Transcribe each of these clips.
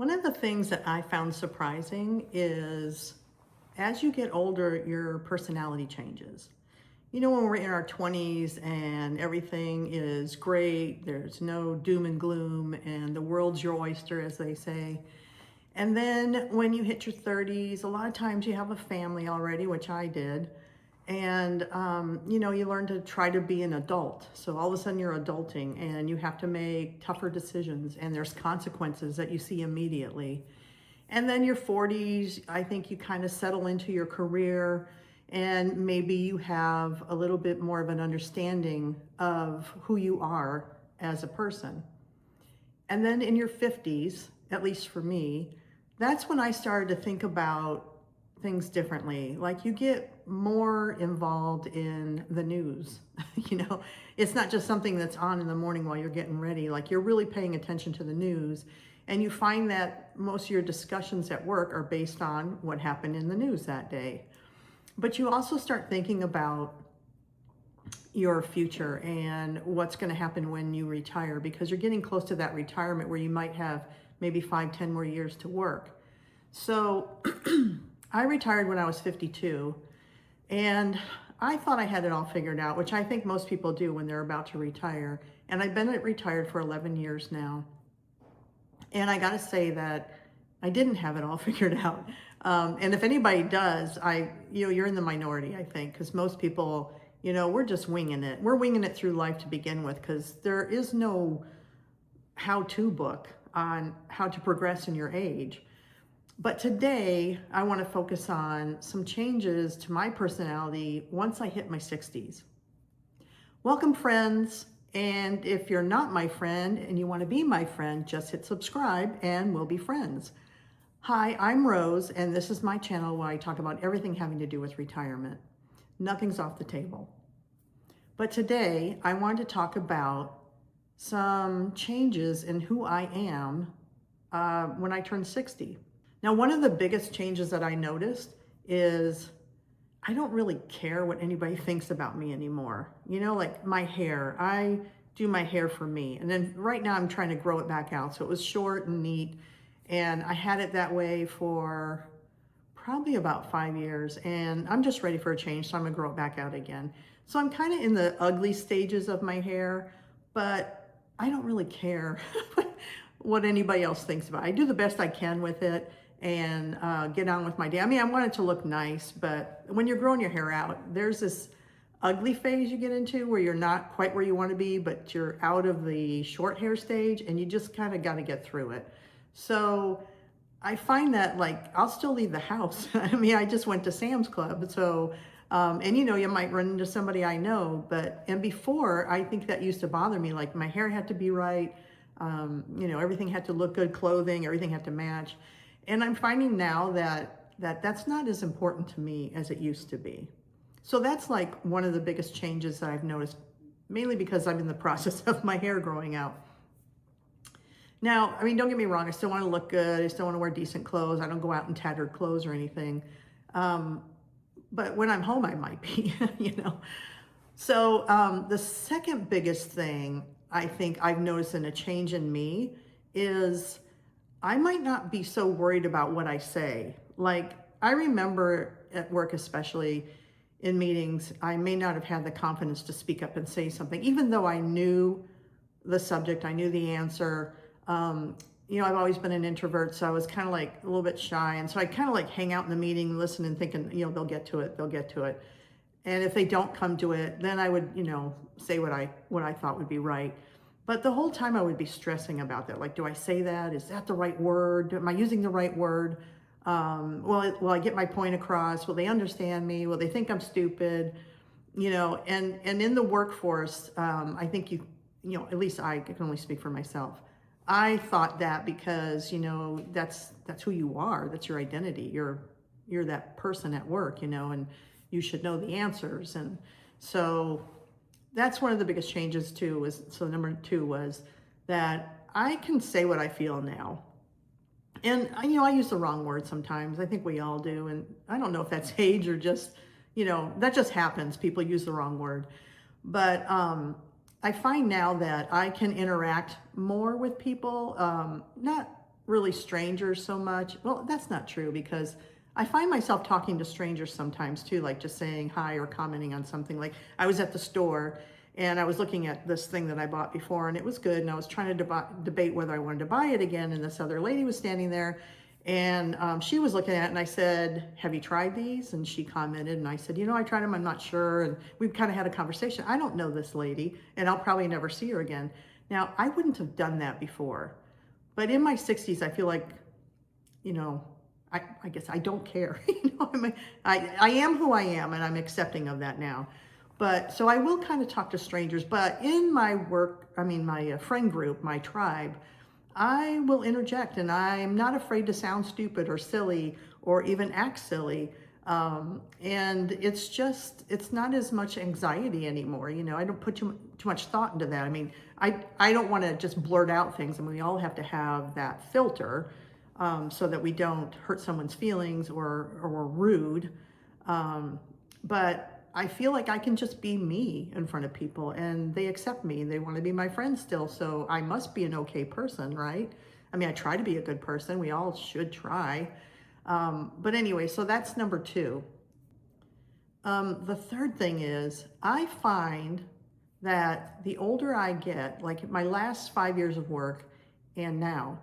One of the things that I found surprising is as you get older, your personality changes. You know, when we're in our 20s and everything is great, there's no doom and gloom, and the world's your oyster, as they say. And then when you hit your 30s, a lot of times you have a family already, which I did. And, you learn to try to be an adult. So all of a sudden you're adulting and you have to make tougher decisions, and there's consequences that you see immediately. And then your 40s, I think you kind of settle into your career, and maybe you have a little bit more of an understanding of who you are as a person. And then in your 50s, at least for me, that's when I started to think about things differently. Like, you get more involved in the news. It's not just something that's on in the morning while you're getting ready. Like, you're really paying attention to the news. And you find that most of your discussions at work are based on what happened in the news that day. But you also start thinking about your future and what's going to happen when you retire, because you're getting close to that retirement where you might have maybe 5, 10 more years to work. So I retired when I was 52, and I thought I had it all figured out, which I think most people do when they're about to retire. And I've been retired for 11 years now. And I got to say that I didn't have it all figured out. And if anybody does, you're in the minority, I think, because most people, we're just winging it. We're winging it through life to begin with, because there is no how-to book on how to progress in your age. But today, I want to focus on some changes to my personality once I hit my 60s. Welcome, friends. And if you're not my friend and you want to be my friend, just hit subscribe and we'll be friends. Hi, I'm Rose, and this is my channel where I talk about everything having to do with retirement. Nothing's off the table. But today, I want to talk about some changes in who I am when I turn 60. Now, one of the biggest changes that I noticed is I don't really care what anybody thinks about me anymore. Like my hair, I do my hair for me. And then right now I'm trying to grow it back out. So it was short and neat. And I had it that way for probably about 5 years. And I'm just ready for a change. So I'm gonna grow it back out again. So I'm kind of in the ugly stages of my hair, but I don't really care what anybody else thinks about it. I do the best I can with it and get on with my day. I mean, I want it to look nice, but when you're growing your hair out, there's this ugly phase you get into where you're not quite where you want to be, but you're out of the short hair stage, and you just kind of got to get through it. So I find that, like, I'll still leave the house. I mean, I just went to Sam's Club. So, and you might run into somebody I know, and before, I think that used to bother me. Like, my hair had to be right. Everything had to look good, clothing, everything had to match. And I'm finding now that that's not as important to me as it used to be. So that's like one of the biggest changes that I've noticed, mainly because I'm in the process of my hair growing out. Now, I mean, don't get me wrong, I still want to look good. I still want to wear decent clothes. I don't go out in tattered clothes or anything. But when I'm home, I might be, So the second biggest thing I think I've noticed in a change in me is I might not be so worried about what I say. Like, I remember at work, especially in meetings, I may not have had the confidence to speak up and say something, even though I knew the subject, I knew the answer. I've always been an introvert, so I was kind of like a little bit shy. And so I kind of like hang out in the meeting, listen and thinking, they'll get to it. And if they don't come to it, then I would, say what I thought would be right. But the whole time I would be stressing about that. Like, do I say that? Is that the right word? Am I using the right word? Will I get my point across? Will they understand me? Will they think I'm stupid? And in the workforce, I think at least I can only speak for myself. I thought that because, that's who you are. That's your identity. You're that person at work, and you should know the answers. And so that's one of the biggest changes too. So number 2 was that I can say what I feel now. And I use the wrong word sometimes. I think we all do. And I don't know if that's age or just, that just happens. People use the wrong word. But I find now that I can interact more with people, not really strangers so much. Well, that's not true because I find myself talking to strangers sometimes too, like just saying hi or commenting on something. Like I was at the store and I was looking at this thing that I bought before and it was good. And I was trying to debate whether I wanted to buy it again. And this other lady was standing there and she was looking at it and I said, have you tried these? And she commented and I said, I tried them, I'm not sure. And we kind of had a conversation. I don't know this lady and I'll probably never see her again. Now, I wouldn't have done that before, but in my 60s, I feel like, I guess I don't care. I am who I am and I'm accepting of that now. But so I will kind of talk to strangers, but in my my friend group, my tribe, I will interject and I'm not afraid to sound stupid or silly or even act silly. And it's not as much anxiety anymore. I don't put too much thought into that. I don't want to just blurt out things. We all have to have that filter, so that we don't hurt someone's feelings or we're rude. But I feel like I can just be me in front of people and they accept me. They want to be my friend still. So I must be an okay person, right? I try to be a good person. We all should try. But anyway, so that's number 2. The third thing is I find that the older I get, like my last 5 years of work and now,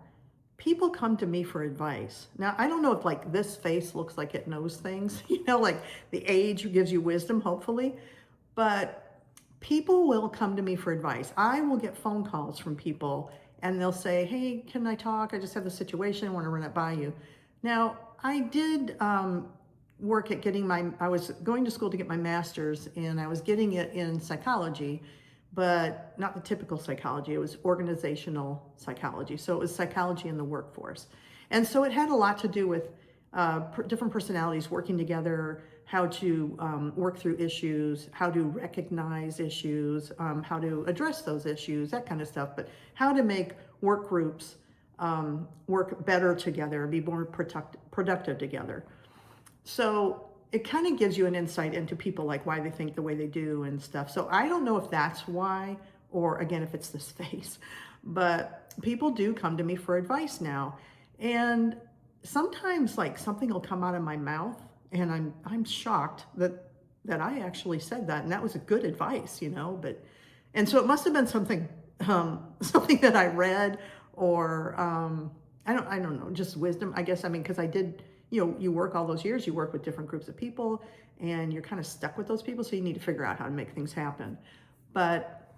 people come to me for advice. Now, I don't know if like this face looks like it knows things, like the age gives you wisdom, hopefully, but people will come to me for advice. I will get phone calls from people and they'll say, hey, can I talk? I just have a situation. I want to run it by you. Now, I did work at I was going to school to get my master's and I was getting it in psychology, but not the typical psychology. It was organizational psychology. So it was psychology in the workforce. And so it had a lot to do with different personalities working together, how to work through issues, how to recognize issues, how to address those issues, that kind of stuff, but how to make work groups work better together and be more productive together. So it kind of gives you an insight into people, like why they think the way they do and stuff. So I don't know if that's why, or again, if it's this face, but people do come to me for advice now. And sometimes like something will come out of my mouth and I'm shocked that I actually said that. And that was a good advice, and so it must've been something that I read or I don't know, just wisdom, I guess. Because I did, you work all those years, you work with different groups of people and you're kind of stuck with those people. So you need to figure out how to make things happen. But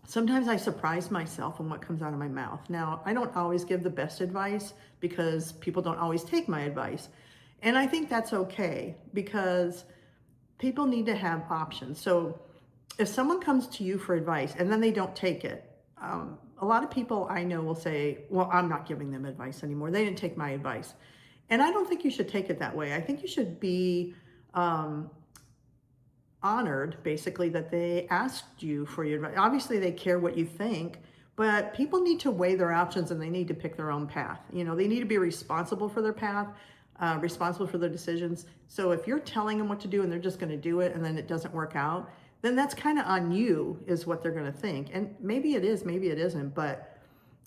sometimes I surprise myself in what comes out of my mouth. Now, I don't always give the best advice because people don't always take my advice. And I think that's okay because people need to have options. So if someone comes to you for advice and then they don't take it, a lot of people I know will say, well, I'm not giving them advice anymore. They didn't take my advice. And I don't think you should take it that way. I think you should be honored, basically, that they asked you for your advice. Obviously, they care what you think, but people need to weigh their options and they need to pick their own path. They need to be responsible for their path, responsible for their decisions. So if you're telling them what to do and they're just going to do it and then it doesn't work out, then that's kind of on you, is what they're going to think. And maybe it is, maybe it isn't, but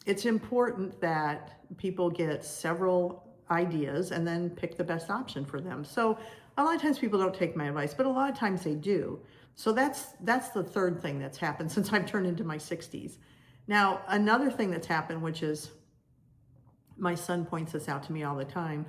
it's important that people get several ideas and then pick the best option for them. So a lot of times people don't take my advice, but a lot of times they do. So that's the third thing that's happened since I've turned into my 60s. Now, another thing that's happened, which is my son points this out to me all the time,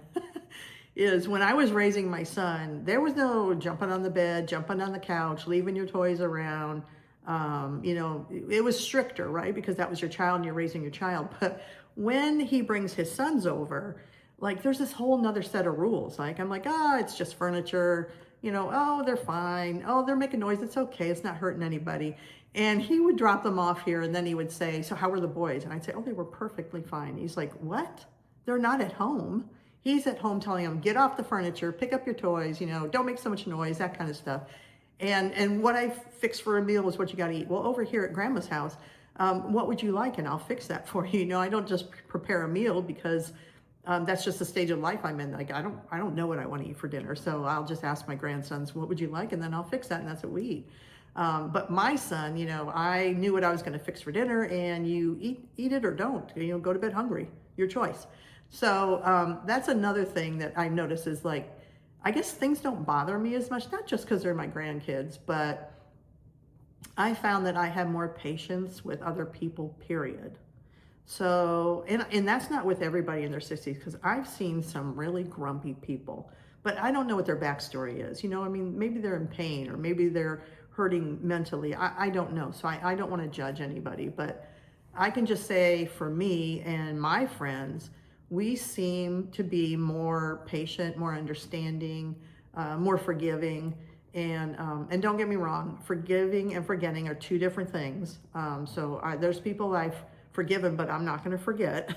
is when I was raising my son, there was no jumping on the bed, jumping on the couch, leaving your toys around. It was stricter, right? Because that was your child and you're raising your child. But when he brings his sons over, like there's this whole nother set of rules. Like I'm like, it's just furniture, oh, they're fine. Oh, they're making noise. It's okay. It's not hurting anybody. And he would drop them off here and then he would say, so how were the boys? And I'd say, oh, they were perfectly fine. He's like, what? They're not at home. He's at home telling them, get off the furniture, pick up your toys, don't make so much noise, that kind of stuff. And what I fix for a meal is what you got to eat. Well, over here at Grandma's house, what would you like? And I'll fix that for you. I don't just prepare a meal because that's just the stage of life I'm in. Like I don't know what I want to eat for dinner, so I'll just ask my grandsons, what would you like? And then I'll fix that, and that's what we eat. But my son, I knew what I was going to fix for dinner, and you eat it or don't. Go to bed hungry. your choice. So that's another thing that I notice is like, I guess things don't bother me as much, not just because they're my grandkids, but I found that I have more patience with other people, period. So, and that's not with everybody in their 60s, because I've seen some really grumpy people, but I don't know what their backstory is. You know, I mean, maybe they're in pain or maybe they're hurting mentally. I don't know. So I don't want to judge anybody, but I can just say for me and my friends, we seem to be more patient, more understanding, more forgiving. And don't get me wrong, forgiving and forgetting are two different things. There's people I've forgiven, but I'm not going to forget.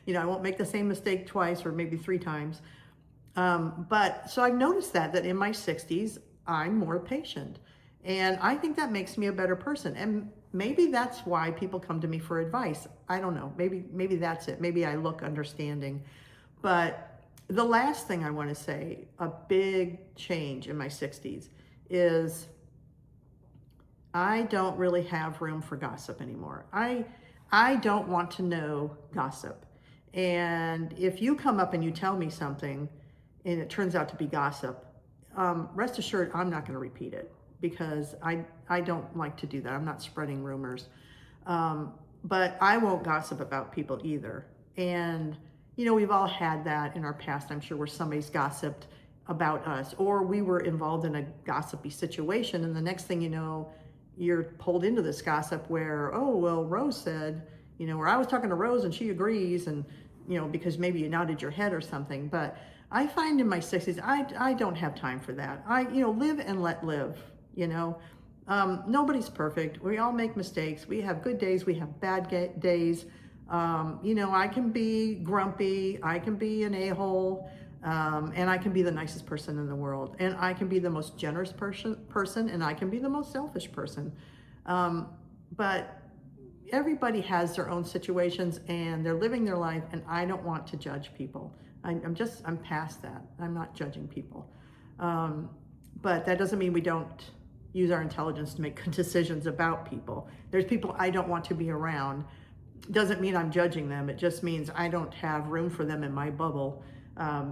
You know, I won't make the same mistake twice or maybe three times. But so I've noticed that in my 60s, I'm more patient. And I think that makes me a better person. And maybe that's why people come to me for advice. I don't know. Maybe that's it. Maybe I look understanding. But the last thing I want to say, a big change in my 60s, is I don't really have room for gossip anymore. I don't want to know gossip. And if you come up and you tell me something and it turns out to be gossip, rest assured I'm not going to repeat it, because I don't like to do that. I'm not spreading rumors. But I won't gossip about people either. And, you know, we've all had that in our past, I'm sure, where somebody's gossiped about us, or we were involved in a gossipy situation, and the next thing you know, you're pulled into this gossip where, oh, well, Rose said, you know, or I was talking to Rose and she agrees, and, you know, because maybe you nodded your head or something. But I find in my 60s, I don't have time for that. You know, live and let live, you know. Nobody's perfect. We all make mistakes. We have good days. We have bad days. You know, I can be grumpy. I can be an a-hole. And I can be the nicest person in the world. And I can be the most generous person, and I can be the most selfish person. But everybody has their own situations and they're living their life, and I don't want to judge people. I'm past that. I'm not judging people. But that doesn't mean we don't use our intelligence to make good decisions about people. There's people I don't want to be around. Doesn't mean I'm judging them. It just means I don't have room for them in my bubble,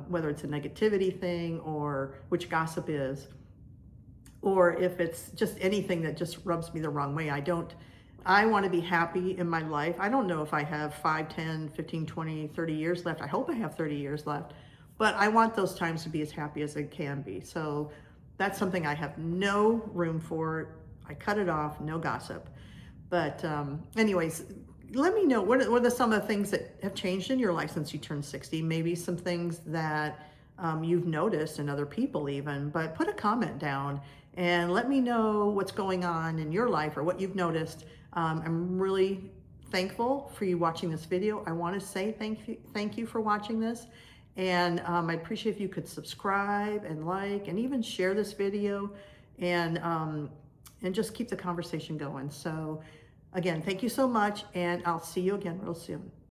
whether it's a negativity thing or which gossip is, or if it's just anything that just rubs me the wrong way. I want to be happy in my life. I don't know if I have 5, 10, 15, 20, 30 years left. I hope I have 30 years left, but I want those times to be as happy as I can be. So that's something I have no room for. I cut it off, no gossip. But anyways, let me know, what are some of the things that have changed in your life since you turned 60? Maybe some things that you've noticed in other people even, but put a comment down and let me know what's going on in your life or what you've noticed. I'm really thankful for you watching this video. I want to say thank you for watching this. And I appreciate if you could subscribe and like and even share this video, and just keep the conversation going. So again, thank you so much, and I'll see you again real soon.